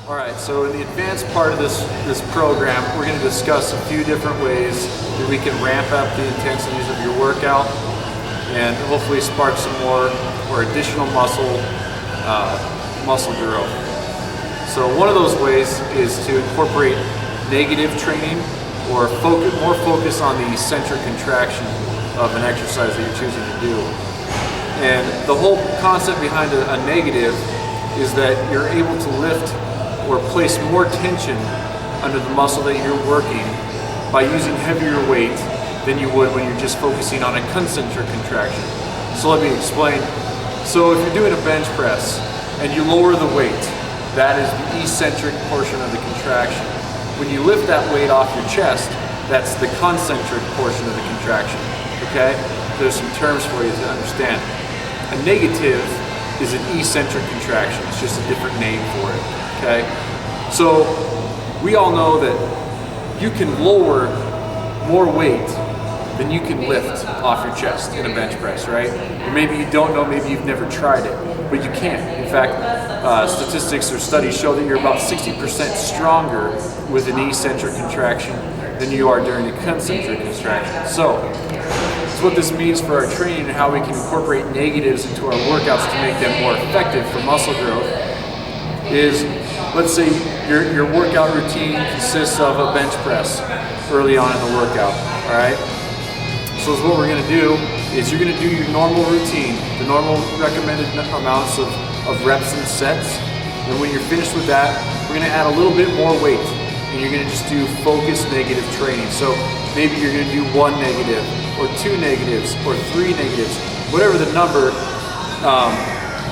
Alright, so in the advanced part of this program, we're going to discuss a few different ways that we can ramp up the intensities of your workout and hopefully spark some more or additional muscle growth. So one of those ways is to incorporate negative training or more focus on the eccentric contraction of an exercise that you're choosing to do. And the whole concept behind a negative is that you're able to lift or place more tension under the muscle that you're working by using heavier weight than you would when you're just focusing on a concentric contraction. So let me explain. So if you're doing a bench press and you lower the weight, that is the eccentric portion of the contraction. When you lift that weight off your chest, that's the concentric portion of the contraction. Okay? There's some terms for you to understand. A negative is an eccentric contraction. It's just a different name for it. Okay? So we all know that you can lower more weight than you can lift off your chest in a bench press, right? Or maybe you don't know, maybe you've never tried it, but you can. In fact, statistics or studies show that you're about 60% stronger with an eccentric contraction than you are during a concentric contraction. So what this means for our training and how we can incorporate negatives into our workouts to make them more effective for muscle growth is, let's say your workout routine consists of a bench press early on in the workout, all right? So what we're gonna do is you're gonna do your normal routine, the normal recommended amounts of reps and sets. And when you're finished with that, we're gonna add a little bit more weight and you're gonna just do focused negative training. So maybe you're gonna do 1 negative or 2 negatives or 3 negatives, whatever the number.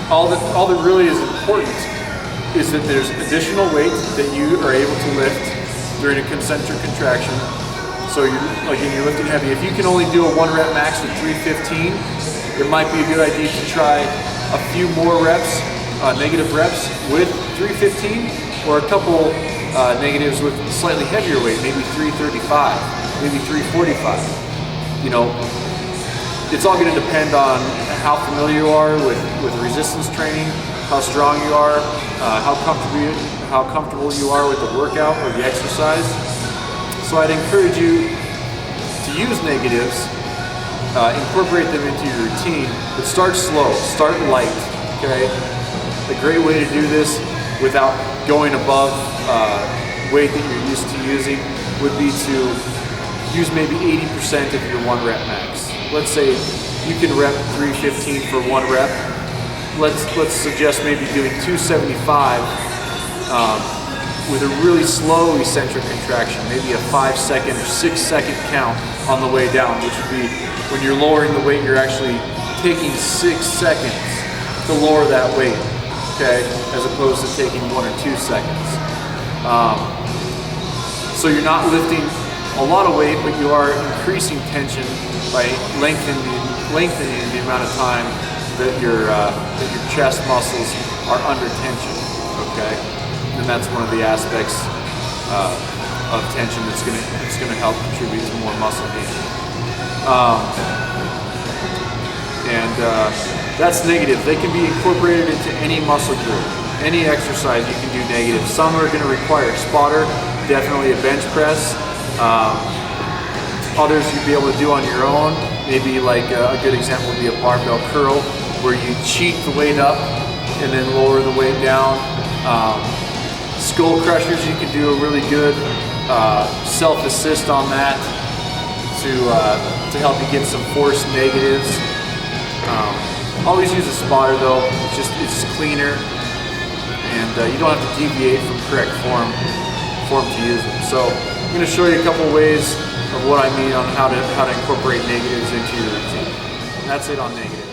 All that really is important is that there's additional weight that you are able to lift during a concentric contraction. So you're lifting heavy. If you can only do a 1 rep max with 315, it might be a good idea to try a few more reps, negative reps with 315, or a couple negatives with slightly heavier weight, maybe 335, maybe 345. You know, it's all going to depend on how familiar you are with resistance training, how strong you are, how comfortable you are with the workout or the exercise. So I'd encourage you to use negatives, incorporate them into your routine, but start slow, start light, okay? A great way to do this without going above weight that you're used to using would be to use maybe 80% of your 1 rep max. Let's say you can rep 315 for 1 rep. Let's suggest maybe doing 275 with a really slow eccentric contraction, maybe a 5-second or 6-second count on the way down, which would be when you're lowering the weight, you're actually taking 6 seconds to lower that weight, okay, as opposed to taking 1 or 2 seconds. So you're not lifting a lot of weight, but you are increasing tension by lengthening the amount of time that your chest muscles are under tension, okay? And that's one of the aspects of tension that's going to help contribute to more muscle gain. That's negative. They can be incorporated into any muscle group, any exercise you can do negative. Some are going to require a spotter, definitely a bench press. Others you'd be able to do on your own. Maybe like a good example would be a barbell curl, where you cheat the weight up and then lower the weight down. Skull crushers, you can do a really good self-assist on that to help you get some force negatives. Always use a spotter though, it's just cleaner, and you don't have to deviate from correct form to use them. So I'm going to show you a couple ways of what I mean on how to incorporate negatives into your routine. And that's it on negatives.